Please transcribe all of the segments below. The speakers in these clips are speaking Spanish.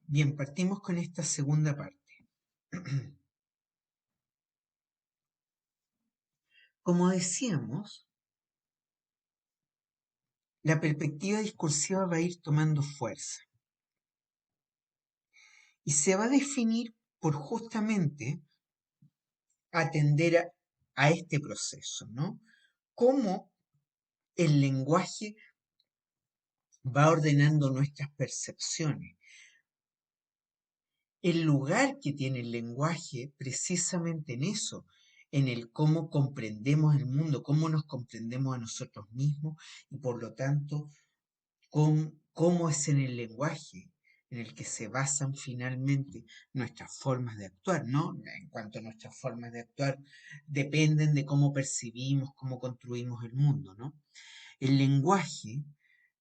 Bien, partimos con esta segunda parte. Como decíamos, la perspectiva discursiva va a ir tomando fuerza y se va a definir por justamente atender a este proceso, ¿no? Cómo el lenguaje va ordenando nuestras percepciones. El lugar que tiene el lenguaje precisamente en eso, en el cómo comprendemos el mundo, cómo nos comprendemos a nosotros mismos y por lo tanto cómo es en el lenguaje en el que se basan finalmente nuestras formas de actuar, ¿no? En cuanto a nuestras formas de actuar, dependen de cómo percibimos, cómo construimos el mundo, ¿no? El lenguaje,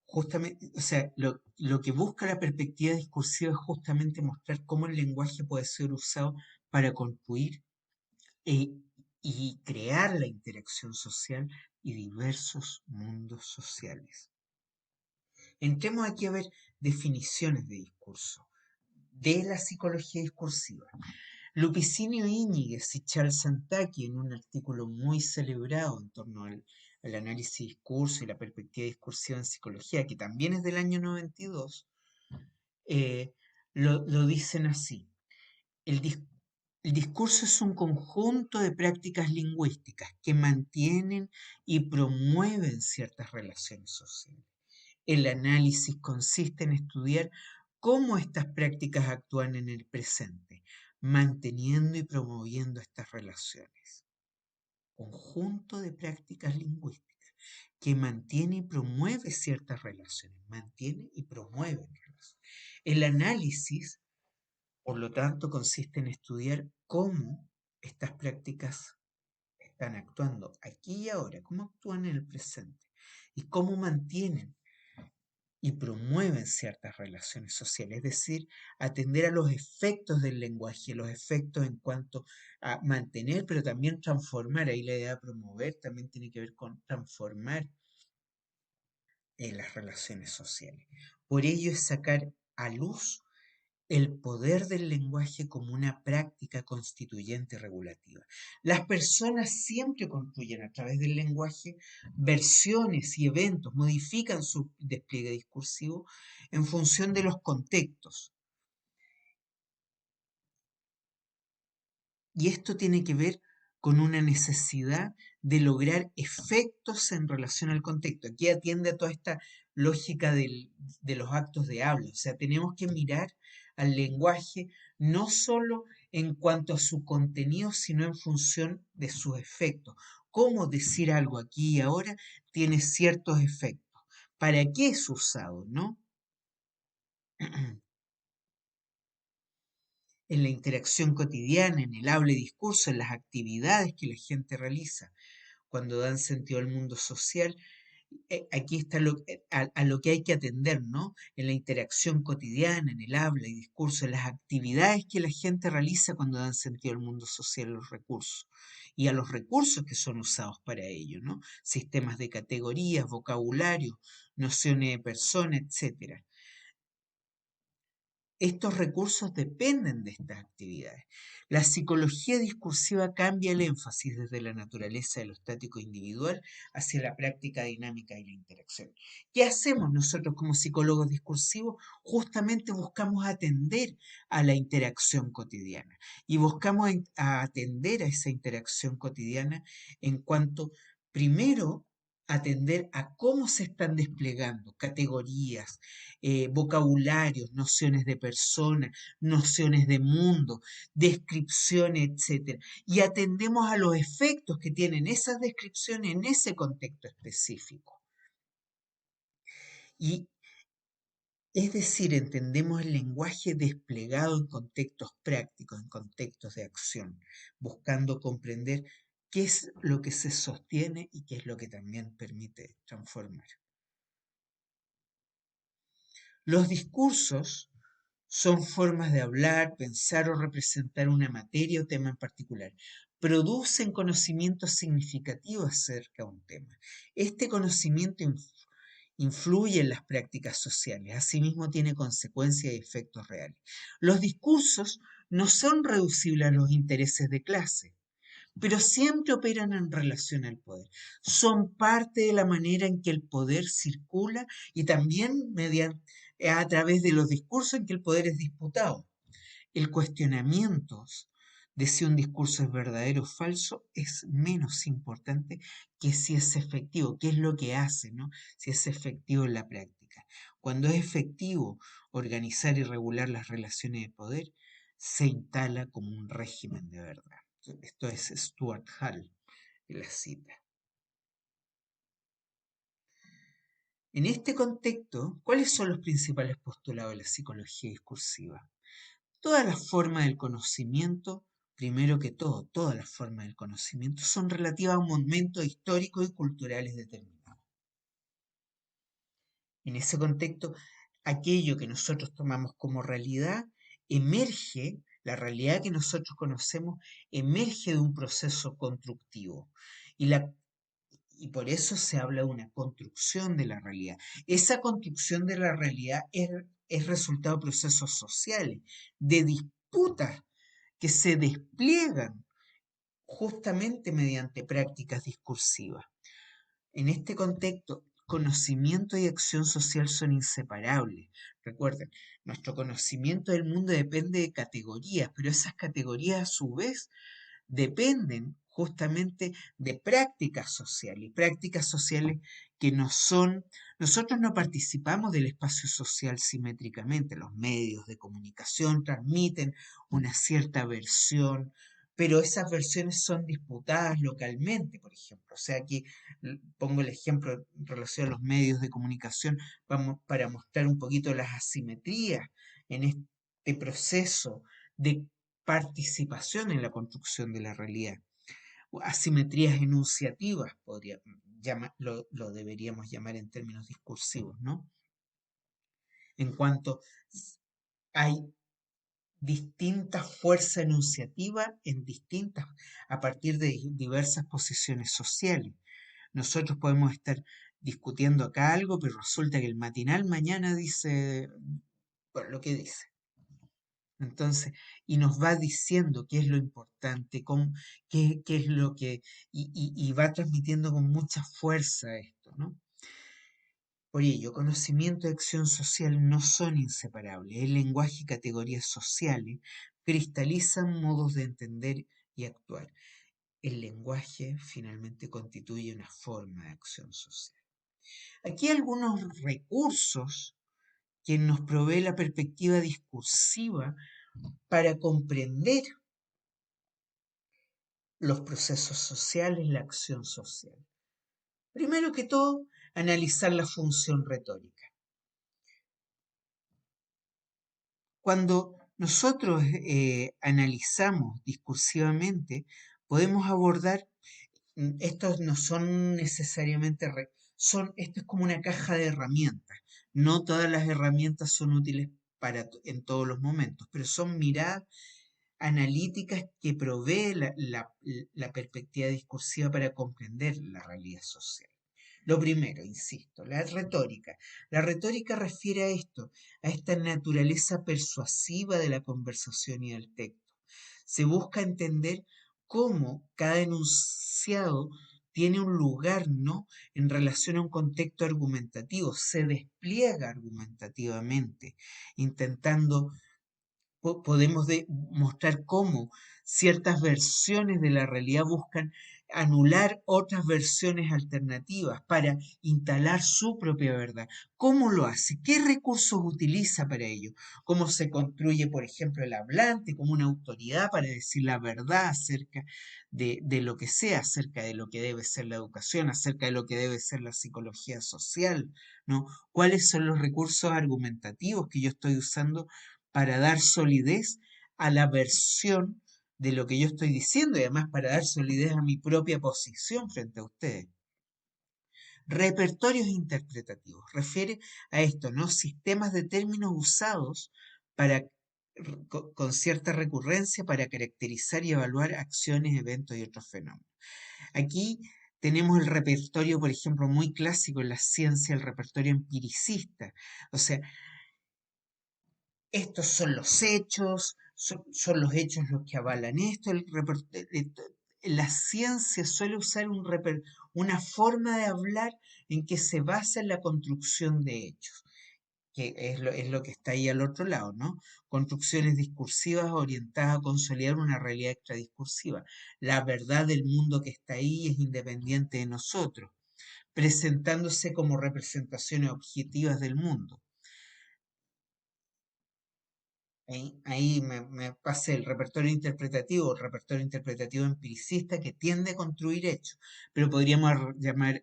justamente, o sea, lo que busca la perspectiva discursiva es justamente mostrar cómo el lenguaje puede ser usado para construir e- y crear la interacción social y diversos mundos sociales. Entremos aquí a ver definiciones de discurso de la psicología discursiva. Lupicinio Íñiguez y Charles Santaki, en un artículo muy celebrado en torno al análisis discurso y la perspectiva discursiva en psicología, que también es del año 92, eh, lo dicen así. El, dis- el discurso es un conjunto de prácticas lingüísticas que mantienen y promueven ciertas relaciones sociales. El análisis consiste en estudiar cómo estas prácticas actúan en el presente, manteniendo y promoviendo estas relaciones. Conjunto de prácticas lingüísticas que mantiene y promueve ciertas relaciones, mantiene y promueve relaciones. El análisis, por lo tanto, consiste en estudiar cómo estas prácticas están actuando aquí y ahora, cómo actúan en el presente y cómo mantienen y promueven ciertas relaciones sociales, es decir, atender a los efectos del lenguaje, los efectos en cuanto a mantener, pero también transformar. Ahí la idea de promover también tiene que ver con transformar las relaciones sociales. Por ello es sacar a luz el poder del lenguaje como una práctica constituyente y regulativa. Las personas siempre construyen a través del lenguaje versiones y eventos, modifican su despliegue discursivo en función de los contextos. Y esto tiene que ver con una necesidad de lograr efectos en relación al contexto. Aquí atiende a toda esta lógica de los actos de habla. O sea, tenemos que mirar al lenguaje no solo en cuanto a su contenido, sino en función de sus efectos. Cómo decir algo aquí y ahora tiene ciertos efectos. ¿Para qué es usado, no? En la interacción cotidiana, en el habla y discurso, en las actividades que la gente realiza, cuando dan sentido al mundo social. Aquí está a lo que hay que atender, ¿no? En la interacción cotidiana, en el habla y discurso, en las actividades que la gente realiza cuando dan sentido al mundo social, los recursos y a los recursos que son usados para ello, ¿no? Sistemas de categorías, vocabulario, nociones de persona, etcétera. Estos recursos dependen de estas actividades. La psicología discursiva cambia el énfasis desde la naturaleza de lo estático individual hacia la práctica dinámica y la interacción. ¿Qué hacemos nosotros como psicólogos discursivos? Justamente buscamos atender a la interacción cotidiana y buscamos atender a esa interacción cotidiana en cuanto, primero, atender a cómo se están desplegando categorías, vocabularios, nociones de persona, nociones de mundo, descripciones, etcétera. Y atendemos a los efectos que tienen esas descripciones en ese contexto específico. Y es decir, entendemos el lenguaje desplegado en contextos prácticos, en contextos de acción, buscando comprender qué es lo que se sostiene y qué es lo que también permite transformar. Los discursos son formas de hablar, pensar o representar una materia o tema en particular. Producen conocimiento significativo acerca de un tema. Este conocimiento influye en las prácticas sociales, asimismo tiene consecuencias y efectos reales. Los discursos no son reducibles a los intereses de clase, pero siempre operan en relación al poder. Son parte de la manera en que el poder circula y también a través de los discursos en que el poder es disputado. El cuestionamiento de si un discurso es verdadero o falso es menos importante que si es efectivo, qué es lo que hace, ¿no? Si es efectivo en la práctica. Cuando es efectivo organizar y regular las relaciones de poder, se instala como un régimen de verdad. Esto es Stuart Hall, la cita. En este contexto, ¿cuáles son los principales postulados de la psicología discursiva? Todas las formas del conocimiento, primero que todo, todas las formas del conocimiento son relativas a un momento histórico y culturales determinados. En ese contexto, aquello que nosotros tomamos como realidad emerge, la realidad que nosotros conocemos emerge de un proceso constructivo. Y, y por eso se habla de una construcción de la realidad. Esa construcción de la realidad es resultado de procesos sociales, de disputas que se despliegan justamente mediante prácticas discursivas. En este contexto, conocimiento y acción social son inseparables. Recuerden, nuestro conocimiento del mundo depende de categorías, pero esas categorías a su vez dependen justamente de prácticas sociales que no son, nosotros no participamos del espacio social simétricamente, los medios de comunicación transmiten una cierta versión, pero esas versiones son disputadas localmente, por ejemplo. O sea que pongo el ejemplo en relación a los medios de comunicación para mostrar un poquito las asimetrías en este proceso de participación en la construcción de la realidad. Asimetrías enunciativas, lo deberíamos llamar en términos discursivos, ¿no? En cuanto hay distintas fuerzas enunciativas a partir de diversas posiciones sociales. Nosotros podemos estar discutiendo acá algo, pero resulta que el matinal mañana dice, bueno, lo que dice. Entonces, y nos va diciendo qué es lo importante, qué es lo que, y va transmitiendo con mucha fuerza esto, ¿no? Por ello, conocimiento y acción social no son inseparables. El lenguaje y categorías sociales cristalizan modos de entender y actuar. El lenguaje finalmente constituye una forma de acción social. Aquí algunos recursos que nos provee la perspectiva discursiva para comprender los procesos sociales, la acción social. Primero que todo, analizar la función retórica. Cuando nosotros analizamos discursivamente, podemos abordar, estos no son necesariamente, esto es como una caja de herramientas. No todas las herramientas son útiles en todos los momentos, pero son miradas analíticas que provee la perspectiva discursiva para comprender la realidad social. Lo primero, insisto, la retórica. La retórica refiere a esto, a esta naturaleza persuasiva de la conversación y del texto. Se busca entender cómo cada enunciado tiene un lugar, ¿no? En relación a un contexto argumentativo, se despliega argumentativamente, intentando podemos mostrar cómo ciertas versiones de la realidad buscan anular otras versiones alternativas para instalar su propia verdad. ¿Cómo lo hace? ¿Qué recursos utiliza para ello? ¿Cómo se construye, por ejemplo, el hablante como una autoridad para decir la verdad acerca de lo que sea, acerca de lo que debe ser la educación, acerca de lo que debe ser la psicología social, ¿no? ¿Cuáles son los recursos argumentativos que yo estoy usando para dar solidez a la versión de lo que yo estoy diciendo y además para dar solidez a mi propia posición frente a ustedes? Repertorios interpretativos. Refiere a esto, ¿no? Sistemas de términos usados para, con cierta recurrencia para caracterizar y evaluar acciones, eventos y otros fenómenos. Aquí tenemos el repertorio, por ejemplo, muy clásico en la ciencia, el repertorio empiricista. O sea, estos son los hechos, son los hechos los que avalan esto. La ciencia suele usar una forma de hablar en que se basa en la construcción de hechos, que es lo que está ahí al otro lado, ¿no? Construcciones discursivas orientadas a consolidar una realidad extradiscursiva. La verdad del mundo que está ahí es independiente de nosotros, presentándose como representaciones objetivas del mundo. Ahí me pasé el repertorio interpretativo empiricista que tiende a construir hechos, pero podríamos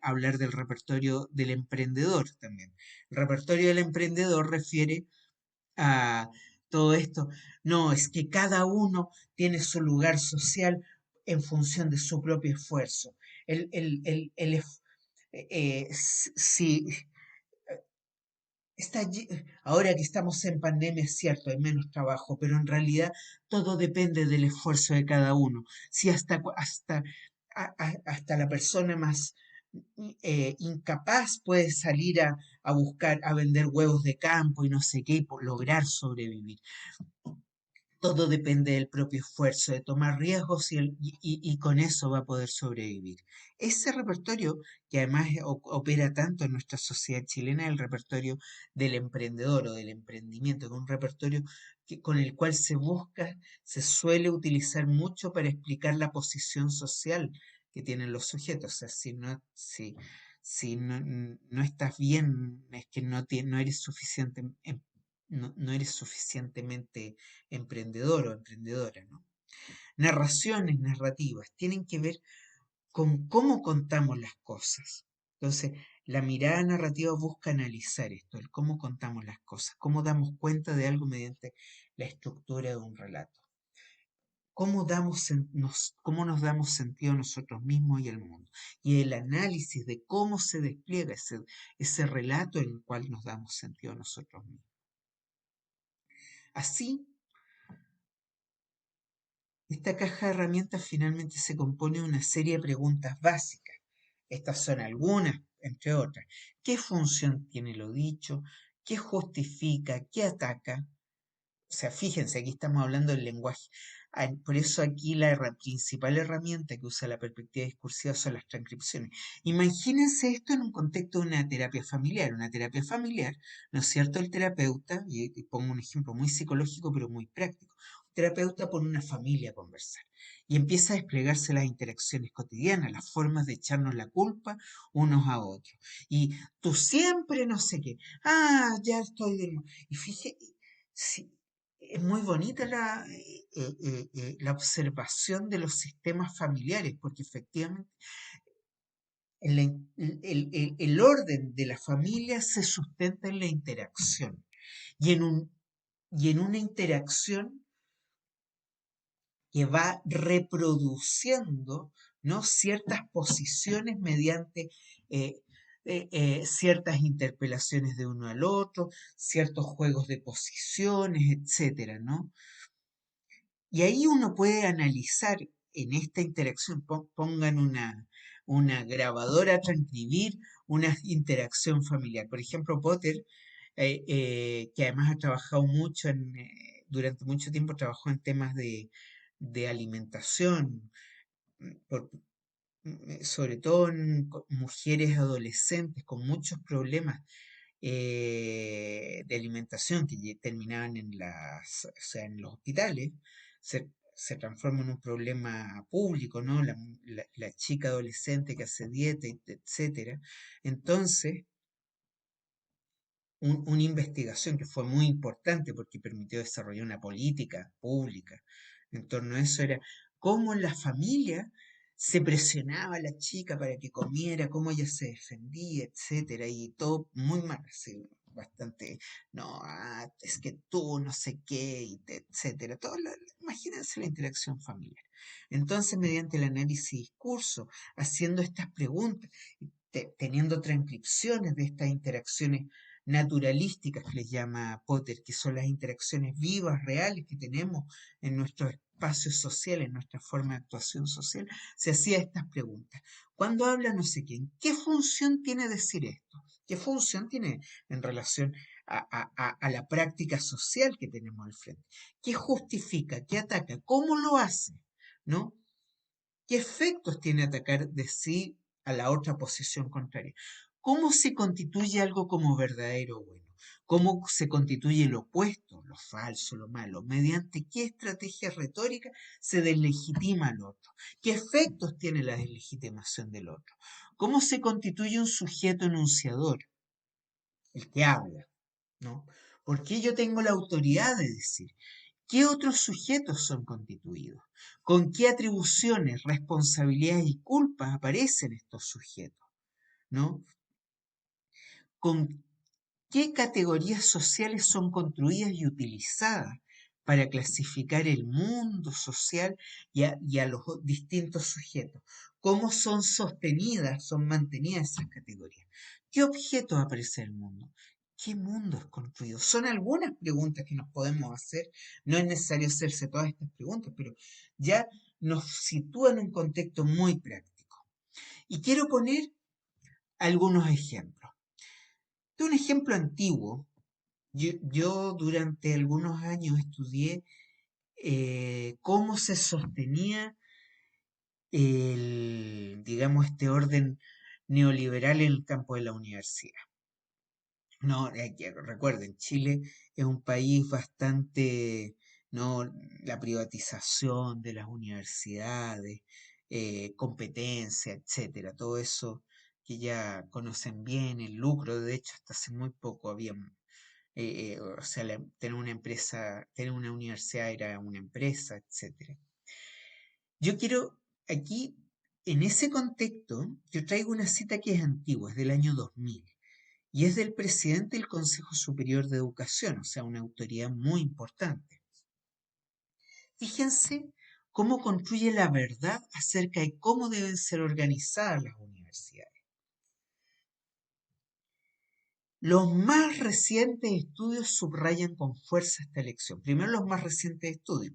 hablar del repertorio del emprendedor también. El repertorio del emprendedor refiere a todo esto. No, es que cada uno tiene su lugar social en función de su propio esfuerzo. Si ahora que estamos en pandemia, es cierto, hay menos trabajo, pero en realidad todo depende del esfuerzo de cada uno. Si hasta la persona más incapaz puede salir a buscar, a vender huevos de campo y no sé qué, y lograr sobrevivir. Todo depende del propio esfuerzo, de tomar riesgos y con eso va a poder sobrevivir. Ese repertorio, que además opera tanto en nuestra sociedad chilena, es el repertorio del emprendedor o del emprendimiento, que es un repertorio con el cual se suele utilizar mucho para explicar la posición social que tienen los sujetos. O sea, si no estás bien, es que no eres no eres suficientemente emprendedor o emprendedora, ¿no? Narraciones, narrativas, tienen que ver con cómo contamos las cosas. Entonces, la mirada narrativa busca analizar esto, el cómo contamos las cosas, cómo damos cuenta de algo mediante la estructura de un relato. Cómo nos damos sentido a nosotros mismos y al mundo. Y el análisis de cómo se despliega ese relato en el cual nos damos sentido a nosotros mismos. Así, esta caja de herramientas finalmente se compone de una serie de preguntas básicas. Estas son algunas, entre otras. ¿Qué función tiene lo dicho? ¿Qué justifica? ¿Qué ataca? O sea, fíjense, aquí estamos hablando del lenguaje. Por eso aquí la principal herramienta que usa la perspectiva discursiva son las transcripciones. Imagínense esto en un contexto de una terapia familiar. Una terapia familiar, ¿no es cierto? El terapeuta, y pongo un ejemplo muy psicológico pero muy práctico, el terapeuta pone una familia a conversar y empieza a desplegarse las interacciones cotidianas, las formas de echarnos la culpa unos a otros. Y tú siempre no sé qué. Ah, ya estoy de nuevo. Y fíjate, es muy bonita la observación de los sistemas familiares, porque efectivamente el orden de la familia se sustenta en la interacción y y en una interacción que va reproduciendo, ¿no? Ciertas posiciones mediante ciertas interpelaciones de uno al otro, ciertos juegos de posiciones, etcétera, ¿no? Y ahí uno puede analizar en esta interacción, pongan una grabadora a transcribir una interacción familiar. Por ejemplo, Potter, que además ha trabajado mucho durante mucho tiempo trabajó en temas de alimentación, por- sobre todo en mujeres adolescentes con muchos problemas de alimentación que terminaban o sea, en los hospitales, se transforma en un problema público, ¿no? La chica adolescente que hace dieta, etcétera. Entonces, una investigación que fue muy importante porque permitió desarrollar una política pública en torno a eso era cómo la familia se presionaba a la chica para que comiera, cómo ella se defendía, etcétera, y todo muy mal, así, bastante, no, es que tú no sé qué, etcétera, imagínense la interacción familiar. Entonces, mediante el análisis discurso, haciendo estas preguntas, teniendo transcripciones de estas interacciones naturalísticas que les llama Potter, que son las interacciones vivas, reales que tenemos en nuestros espacios sociales, en nuestra forma de actuación social, se hacía estas preguntas. Cuando habla no sé quién, ¿qué función tiene decir esto? ¿Qué función tiene en relación a la práctica social que tenemos al frente? ¿Qué justifica? ¿Qué ataca? ¿Cómo lo hace? ¿No? ¿Qué efectos tiene atacar de sí a la otra posición contraria? ¿Cómo se constituye algo como verdadero o bueno? ¿Cómo se constituye lo opuesto, lo falso, lo malo? ¿Mediante qué estrategia retórica se deslegitima al otro? ¿Qué efectos tiene la deslegitimación del otro? ¿Cómo se constituye un sujeto enunciador, el que habla? ¿No? ¿Por qué yo tengo la autoridad de decir? ¿Qué otros sujetos son constituidos? ¿Con qué atribuciones, responsabilidades y culpas aparecen estos sujetos? ¿No? ¿Con qué categorías sociales son construidas y utilizadas para clasificar el mundo social y a los distintos sujetos? ¿Cómo son sostenidas, son mantenidas esas categorías? ¿Qué objetos aparece en el mundo? ¿Qué mundo es construido? Son algunas preguntas que nos podemos hacer. No es necesario hacerse todas estas preguntas, pero ya nos sitúa en un contexto muy práctico. Y quiero poner algunos ejemplos. De un ejemplo antiguo, yo durante algunos años estudié cómo se sostenía digamos, este orden neoliberal en el campo de la universidad. No, recuerden, Chile es un país bastante, no, la privatización de las universidades, competencia, etcétera, todo eso que ya conocen bien, el lucro, de hecho, hasta hace muy poco había o sea, tener una empresa, tener una universidad era una empresa, etcétera. Yo quiero aquí, en ese contexto, yo traigo una cita que es antigua, es del año 2000, y es del presidente del Consejo Superior de Educación, o sea, una autoridad muy importante. Fíjense cómo construye la verdad acerca de cómo deben ser organizadas las universidades. Los más recientes estudios subrayan con fuerza esta elección. Primero, los más recientes estudios.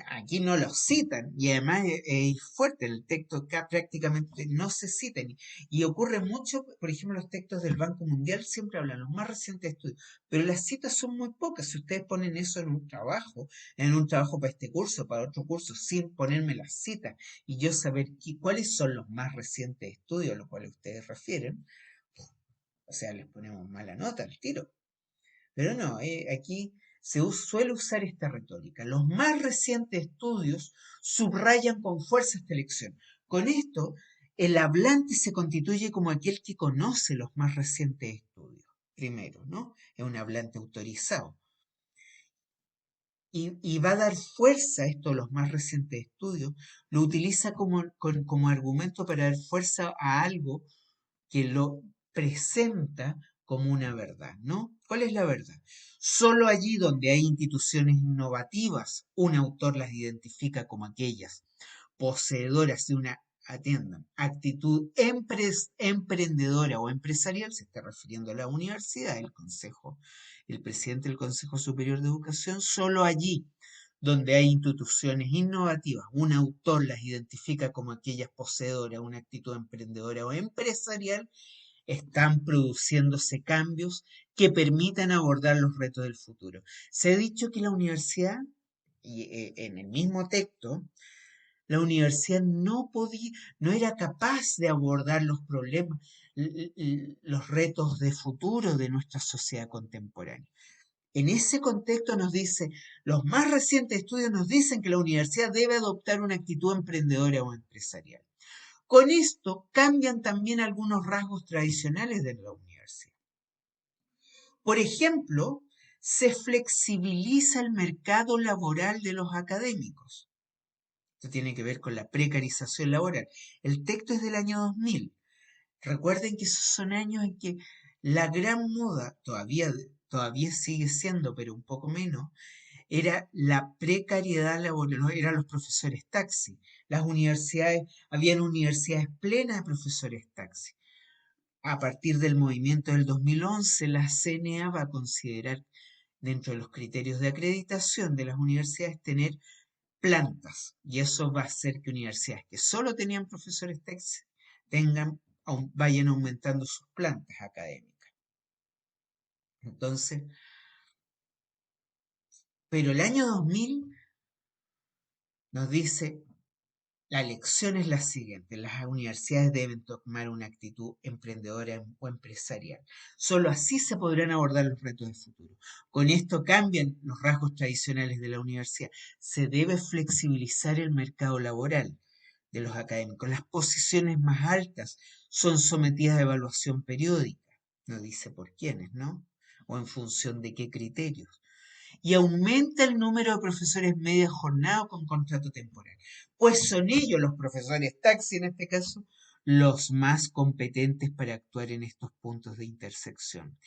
Aquí no los citan y además es fuerte el texto, que prácticamente no se citan. Y ocurre mucho, por ejemplo, los textos del Banco Mundial siempre hablan los más recientes estudios, pero las citas son muy pocas. Si ustedes ponen eso en un trabajo para este curso, para otro curso, sin ponerme las citas y yo saber cuáles son los más recientes estudios a los cuales ustedes refieren, o sea, les ponemos mala nota al tiro. Pero no, aquí suele usar esta retórica. Los más recientes estudios subrayan con fuerza esta elección. Con esto, el hablante se constituye como aquel que conoce los más recientes estudios. Primero, ¿no? Es un hablante autorizado. Y va a dar fuerza a esto, los más recientes estudios, lo utiliza como argumento para dar fuerza a algo que lo presenta como una verdad, ¿no? ¿Cuál es la verdad? Solo allí donde hay instituciones innovativas, un autor las identifica como aquellas poseedoras de una, atiendan, actitud emprendedora o empresarial, se está refiriendo a la universidad, el consejo, el presidente del Consejo Superior de Educación, solo allí donde hay instituciones innovativas, un autor las identifica como aquellas poseedoras, una actitud emprendedora o empresarial, están produciéndose cambios que permitan abordar los retos del futuro. Se ha dicho que la universidad, y en el mismo texto, la universidad no podía, no era capaz de abordar los problemas, los retos de futuro de nuestra sociedad contemporánea. En ese contexto nos dice, los más recientes estudios nos dicen que la universidad debe adoptar una actitud emprendedora o empresarial. Con esto cambian también algunos rasgos tradicionales de la universidad. Por ejemplo, se flexibiliza el mercado laboral de los académicos. Esto tiene que ver con la precarización laboral. El texto es del año 2000. Recuerden que esos son años en que la gran moda, todavía sigue siendo, pero un poco menos, era la precariedad laboral, ¿no? Eran los profesores taxi. Habían universidades plenas de profesores taxi. a partir del movimiento del 2011, la CNA va a considerar dentro de los criterios de acreditación de las universidades tener plantas. Y eso va a hacer que universidades que solo tenían profesores vayan aumentando sus plantas académicas. Entonces, pero el año 2000 nos dice, la lección es la siguiente: las universidades deben tomar una actitud emprendedora o empresarial. Solo así se podrán abordar los retos del futuro. Con esto cambian los rasgos tradicionales de la universidad. Se debe flexibilizar el mercado laboral de los académicos. Las posiciones más altas son sometidas a evaluación periódica. No dice por quiénes, ¿no? O en función de qué criterios. Y aumenta el número de profesores media jornada o con contrato temporal, pues son ellos, los profesores taxi en este caso, los más competentes para actuar en estos puntos de intersección.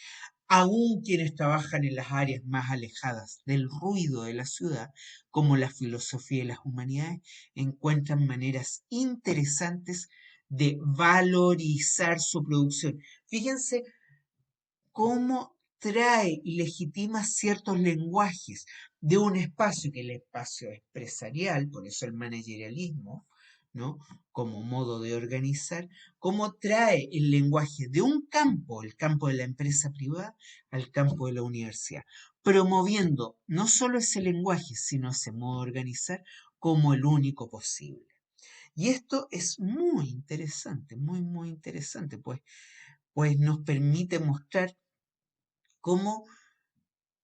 Aún quienes trabajan en las áreas más alejadas del ruido de la ciudad, como la filosofía y las humanidades, encuentran maneras interesantes de valorizar su producción. Fíjense cómo trae y legitima ciertos lenguajes de un espacio que es el espacio empresarial, por eso el managerialismo, ¿no? Como modo de organizar, cómo trae el lenguaje de un campo, el campo de la empresa privada, al campo de la universidad, promoviendo no solo ese lenguaje, sino ese modo de organizar como el único posible. Y esto es muy interesante, muy, muy interesante, pues nos permite mostrar cómo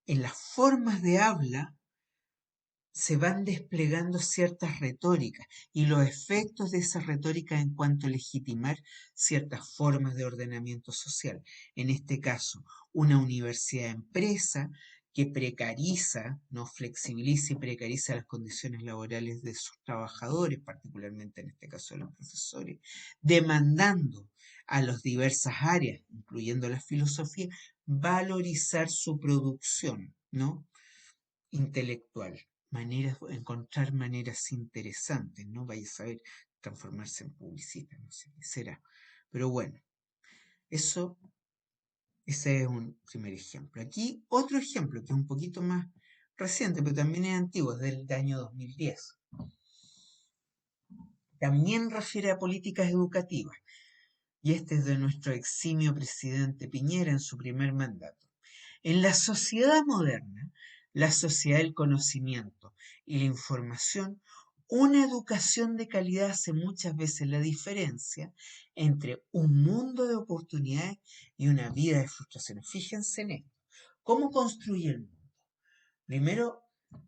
en las formas de habla se van desplegando ciertas retóricas y los efectos de esa retórica en cuanto a legitimar ciertas formas de ordenamiento social. En este caso, una universidad empresa que precariza, no flexibiliza y precariza las condiciones laborales de sus trabajadores, particularmente en este caso de los profesores, demandando a las diversas áreas, incluyendo la filosofía, valorizar su producción, ¿no? Intelectual, encontrar maneras interesantes, ¿no? Vaya a saber transformarse en publicista, no sé qué será. Pero bueno, eso, ese es un primer ejemplo. Aquí otro ejemplo que es un poquito más reciente, pero también es antiguo, es del año 2010. También refiere a políticas educativas, y este es de nuestro eximio presidente Piñera en su primer mandato. En la sociedad moderna, la sociedad del conocimiento y la información, una educación de calidad hace muchas veces la diferencia entre un mundo de oportunidades y una vida de frustraciones. Fíjense en esto. ¿Cómo construye el mundo? Primero,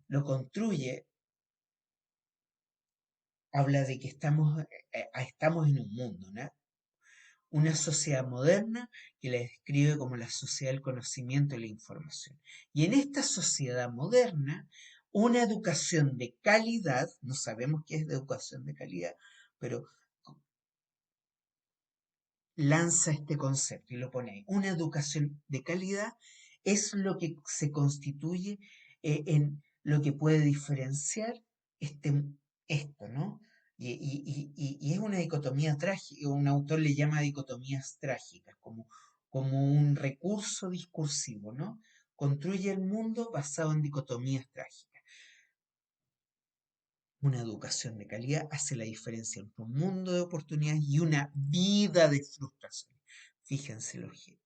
lo construye, habla de que estamos en un mundo, ¿no? Una sociedad moderna que la describe como la sociedad del conocimiento y la información. Y en esta sociedad moderna, una educación de calidad, no sabemos qué es de educación de calidad, pero lanza este concepto y lo pone ahí. Una educación de calidad es lo que se constituye en lo que puede diferenciar este, esto, ¿no? Y es una dicotomía trágica, un autor le llama dicotomías trágicas, como un recurso discursivo, ¿no? Construye el mundo basado en dicotomías trágicas. Una educación de calidad hace la diferencia entre un mundo de oportunidades y una vida de frustraciones. Fíjense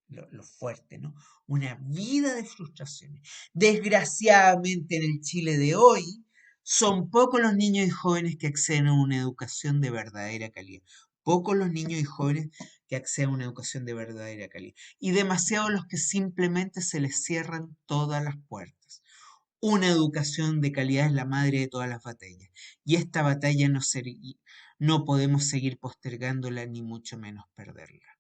lo fuerte, ¿no? Una vida de frustraciones. Desgraciadamente en el Chile de hoy, son pocos los niños y jóvenes que acceden a una educación de verdadera calidad. Pocos los niños y jóvenes que acceden a una educación de verdadera calidad. Y demasiados los que simplemente se les cierran todas las puertas. Una educación de calidad es la madre de todas las batallas. Y esta batalla no podemos seguir postergándola ni mucho menos perderla.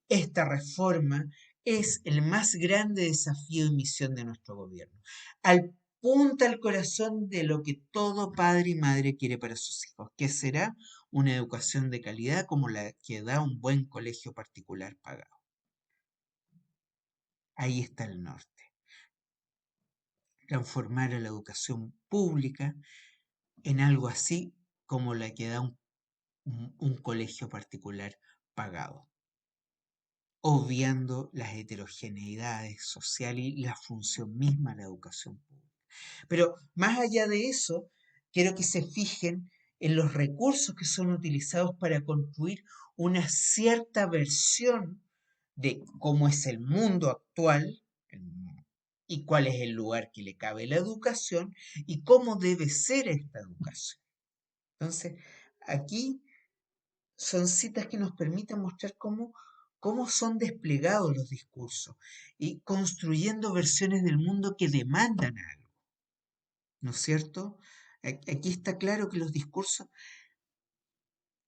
Esta reforma es el más grande desafío y misión de nuestro gobierno. Apunta al corazón de lo que todo padre y madre quiere para sus hijos, que será una educación de calidad como la que da un buen colegio particular pagado. Ahí está el norte. Transformar a la educación pública en algo así como la que da un colegio particular pagado. obviando las heterogeneidades sociales y la función misma de la educación pública. Pero más allá de eso, quiero que se fijen en los recursos que son utilizados para construir una cierta versión de cómo es el mundo actual y cuál es el lugar que le cabe la educación y cómo debe ser esta educación. Entonces, aquí son citas que nos permiten mostrar cómo son desplegados los discursos y construyendo versiones del mundo que demandan algo, ¿no es cierto? Aquí está claro que los discursos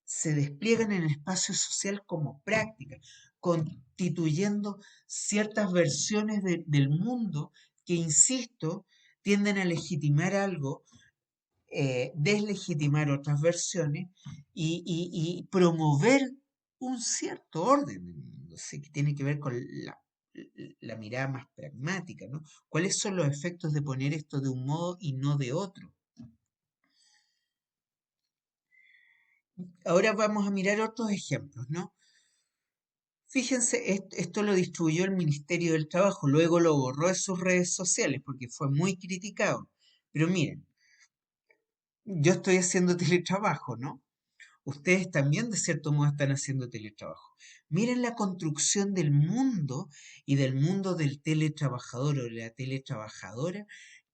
se despliegan en el espacio social como práctica, constituyendo ciertas versiones del mundo que, insisto, tienden a legitimar algo, deslegitimar otras versiones y promover un cierto orden en el mundo, ¿sí? Que tiene que ver con la mirada más pragmática, ¿no? ¿Cuáles son los efectos de poner esto de un modo y no de otro? Ahora vamos a mirar otros ejemplos, ¿no? Fíjense, esto lo distribuyó el Ministerio del Trabajo, luego lo borró de sus redes sociales porque fue muy criticado. Pero miren, yo estoy haciendo teletrabajo, ¿no? Ustedes también de cierto modo están haciendo teletrabajo. Miren la construcción del mundo y del mundo del teletrabajador o de la teletrabajadora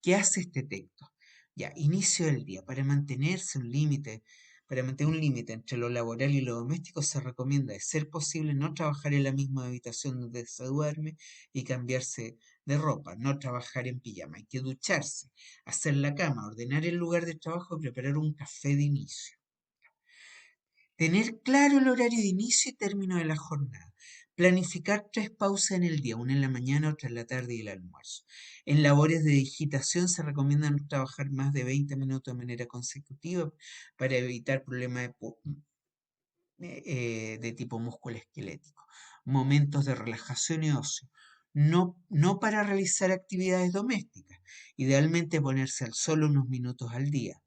que hace este texto. Ya, inicio del día. Para mantener un límite entre lo laboral y lo doméstico, se recomienda, de ser posible, no trabajar en la misma habitación donde se duerme y cambiarse de ropa, no trabajar en pijama. Hay que ducharse, hacer la cama, ordenar el lugar de trabajo y preparar un café de inicio. Tener claro el horario de inicio y término de la jornada. Planificar 3 pausas en el día, una en la mañana, otra en la tarde y el almuerzo. En labores de digitación se recomienda no trabajar más de 20 minutos de manera consecutiva para evitar problemas de tipo musculoesquelético. Momentos de relajación y ocio. No para realizar actividades domésticas. Idealmente ponerse al sol unos minutos al día.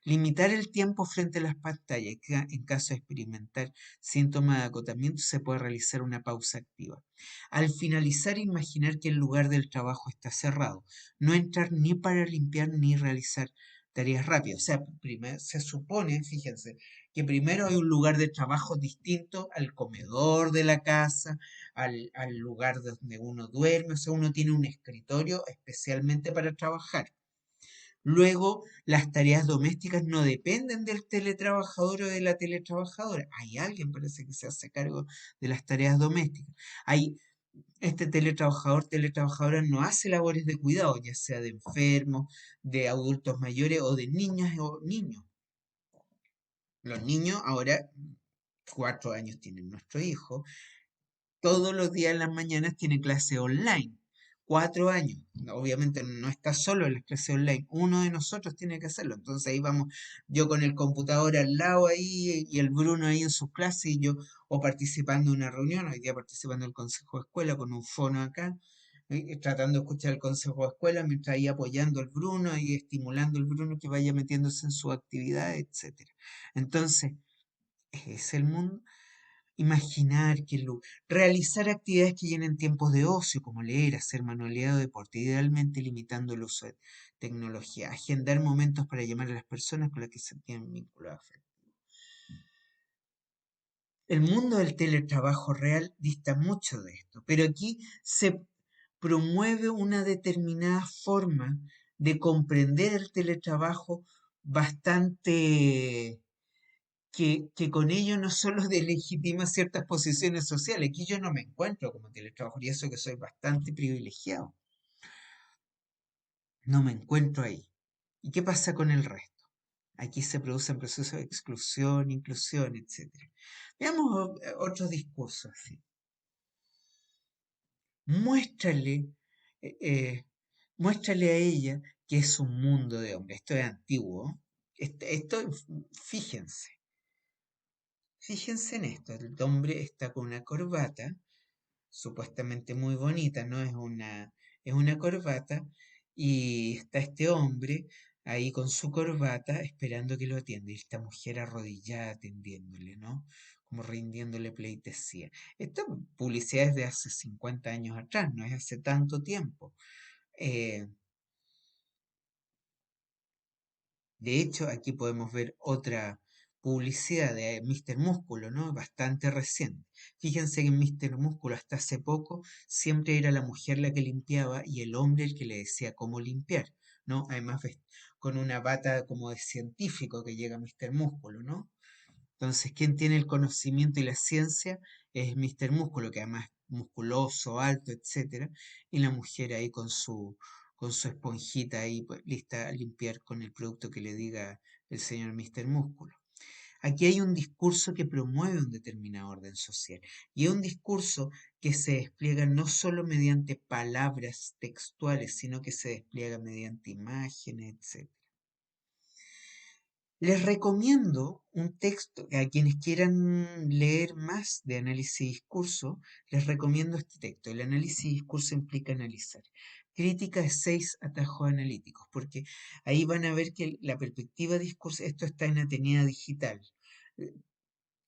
Limitar el tiempo frente a las pantallas. En caso de experimentar síntomas de agotamiento, se puede realizar una pausa activa. Al finalizar, imaginar que el lugar del trabajo está cerrado. No entrar ni para limpiar ni realizar tareas rápidas. O sea, primero, se supone, fíjense, que primero hay un lugar de trabajo distinto al comedor de la casa, al lugar donde uno duerme. O sea, uno tiene un escritorio especialmente para trabajar. Luego, las tareas domésticas no dependen del teletrabajador o de la teletrabajadora. Hay alguien, parece, que se hace cargo de las tareas domésticas. Este teletrabajador, teletrabajadora no hace labores de cuidado, ya sea de enfermos, de adultos mayores o de niñas o niños. Los niños ahora, 4 años tienen nuestro hijo, todos los días en las mañanas tiene clase online. 4 años. Obviamente no está solo en las clases online. Uno de nosotros tiene que hacerlo. Entonces ahí vamos, yo con el computador al lado ahí y el Bruno ahí en sus clases y yo o participando en una reunión, hoy día participando en el consejo de escuela con un fono acá, tratando de escuchar el consejo de escuela mientras ahí apoyando al Bruno y estimulando al Bruno que vaya metiéndose en su actividad, etcétera. Entonces, es el mundo. Imaginar realizar actividades que llenen tiempos de ocio, como leer, hacer manualidad o deporte, idealmente limitando el uso de tecnología, agendar momentos para llamar a las personas con las que se tienen vínculos afectivos. El mundo del teletrabajo real dista mucho de esto, pero aquí se promueve una determinada forma de comprender el teletrabajo bastante que con ello no solo delegitima ciertas posiciones sociales, aquí yo no me encuentro como teletrabajador y eso que soy bastante privilegiado, no me encuentro ahí. ¿Y qué pasa con el resto? Aquí se producen procesos de exclusión, inclusión, etcétera. Veamos otros discursos así. Muéstrale, eh, eh, muéstrale a ella que es un mundo de hombres. Esto es antiguo. Fíjense. Fíjense en esto. El hombre está con una corbata supuestamente muy bonita, ¿no? Es una corbata y está este hombre ahí con su corbata esperando que lo atienda y esta mujer arrodillada atendiéndole, ¿no? como rindiéndole pleitesía. Esta publicidad es de hace 50 años atrás, no es hace tanto tiempo. Eh, de hecho, aquí podemos ver otra publicidad de Mr. Músculo, ¿no? Bastante reciente. Fíjense que en Mr. Músculo hasta hace poco siempre era la mujer la que limpiaba y el hombre el que le decía cómo limpiar, ¿no? Además, con una bata como de científico que llega Mr. Músculo, ¿no? Entonces, quien tiene el conocimiento y la ciencia es Mr. Músculo, que además es musculoso, alto, etcétera, y la mujer ahí con su esponjita ahí pues, lista a limpiar con el producto que le diga el señor Mr. Músculo. Aquí hay un discurso que promueve un determinado orden social y es un discurso que se despliega no solo mediante palabras textuales, sino que se despliega mediante imágenes, etc. Les recomiendo un texto, a quienes quieran leer más de análisis y discurso, les recomiendo este texto. El análisis y discurso implica analizar. Crítica de 6 atajos analíticos, porque ahí van a ver que la perspectiva de discurso, esto está en Atenea Digital. Eh,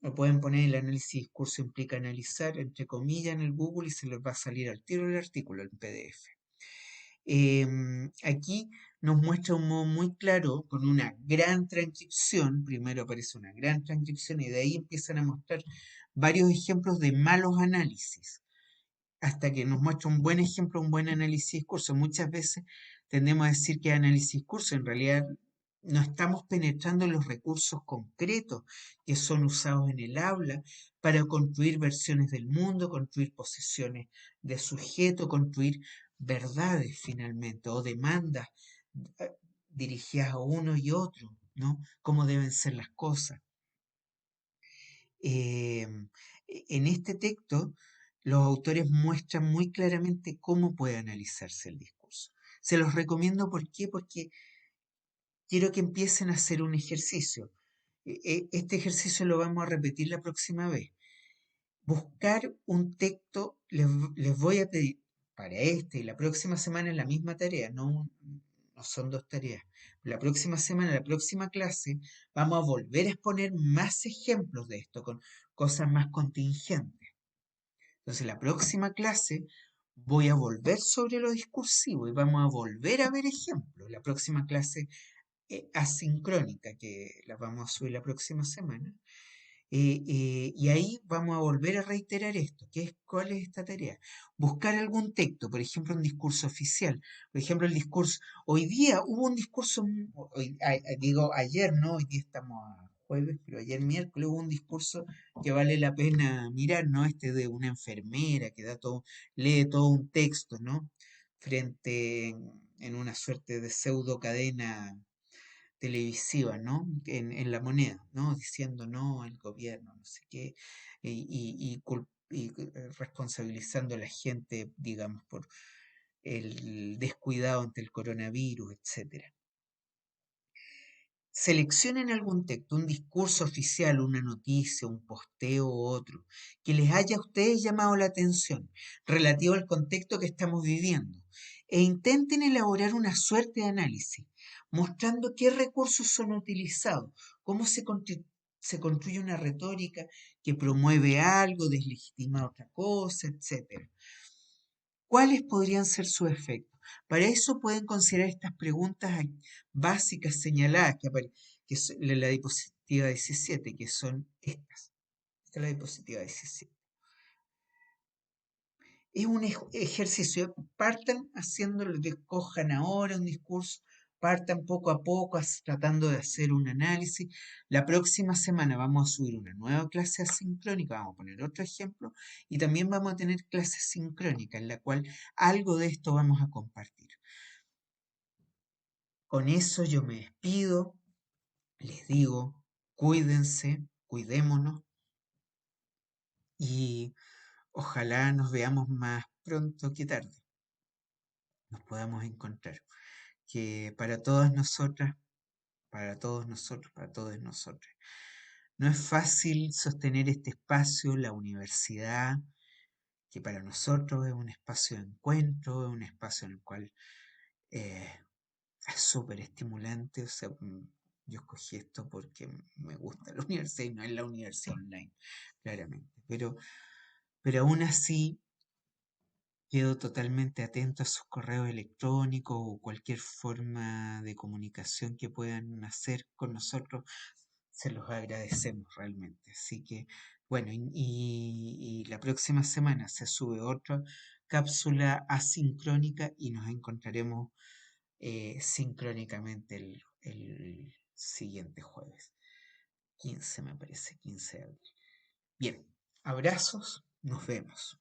Lo pueden poner el análisis y discurso implica analizar, entre comillas, en el Google y se les va a salir al tiro el artículo en PDF. Aquí nos muestra un modo muy claro con una gran transcripción. Primero aparece una gran transcripción y de ahí empiezan a mostrar varios ejemplos de malos análisis, hasta que nos muestra un buen ejemplo, un buen análisis discurso. Muchas veces tendemos a decir que es análisis discurso, en realidad no estamos penetrando en los recursos concretos que son usados en el habla para construir versiones del mundo, construir posiciones de sujeto, construir verdades finalmente o demandas eh, dirigidas a uno y otro, ¿no? Cómo deben ser las cosas. Eh, en este texto, los autores muestran muy claramente cómo puede analizarse el discurso. Se los recomiendo, ¿por qué? Porque quiero que empiecen a hacer un ejercicio. Este ejercicio lo vamos a repetir la próxima vez. Buscar un texto, les voy a pedir para este y la próxima semana en la misma tarea, no son dos tareas. La próxima semana, la próxima clase, vamos a volver a exponer más ejemplos de esto, con cosas más contingentes. Entonces, la próxima clase voy a volver sobre lo discursivo y vamos a volver a ver ejemplos. La próxima clase asincrónica, que la vamos a subir la próxima semana, y ahí vamos a volver a reiterar esto, que es cuál es esta tarea. Buscar algún texto, por ejemplo, un discurso oficial. Por ejemplo, el discurso, hoy día hubo un discurso, digo ayer, no, hoy día estamos a jueves, pero ayer miércoles hubo un discurso que vale la pena mirar, ¿no? Este de una enfermera que lee todo un texto, ¿no? Frente en una suerte de pseudo cadena televisiva, ¿no? En La Moneda, ¿no? Diciendo no al gobierno, no sé qué, y responsabilizando a la gente, digamos, por el descuidado ante el coronavirus, etcétera. Seleccionen algún texto, un discurso oficial, una noticia, un posteo u otro, que les haya a ustedes llamado la atención relativo al contexto que estamos viviendo e intenten elaborar una suerte de análisis, mostrando qué recursos son utilizados, cómo se construye una retórica que promueve algo, deslegitima otra cosa, etcétera. ¿Cuáles podrían ser sus efectos? Para eso pueden considerar estas preguntas básicas señaladas que son en la diapositiva 17, que son estas. Esta es la diapositiva 17. Es un ejercicio. Partan haciendo lo que cojan ahora un discurso, partan poco a poco tratando de hacer un análisis. La próxima semana vamos a subir una nueva clase asincrónica, vamos a poner otro ejemplo, y también vamos a tener clase sincrónica en la cual algo de esto vamos a compartir. Con eso yo me despido, les digo, cuídense, cuidémonos y ojalá nos veamos más pronto que tarde, nos podamos encontrar. Que para todas nosotras, para todos nosotros, para todos nosotros, no es fácil sostener este espacio, la universidad, que para nosotros es un espacio de encuentro, es un espacio en el cual eh, es súper estimulante, o sea, Yo escogí esto porque me gusta la universidad y no es la universidad online, claramente. Pero aún así quedo totalmente atento a sus correos electrónicos o cualquier forma de comunicación que puedan hacer con nosotros. Se los agradecemos realmente. Así que, bueno, y la próxima semana se sube otra cápsula asincrónica y nos encontraremos sincrónicamente el siguiente jueves. 15 me parece, 15 de abril. Bien, abrazos, nos vemos.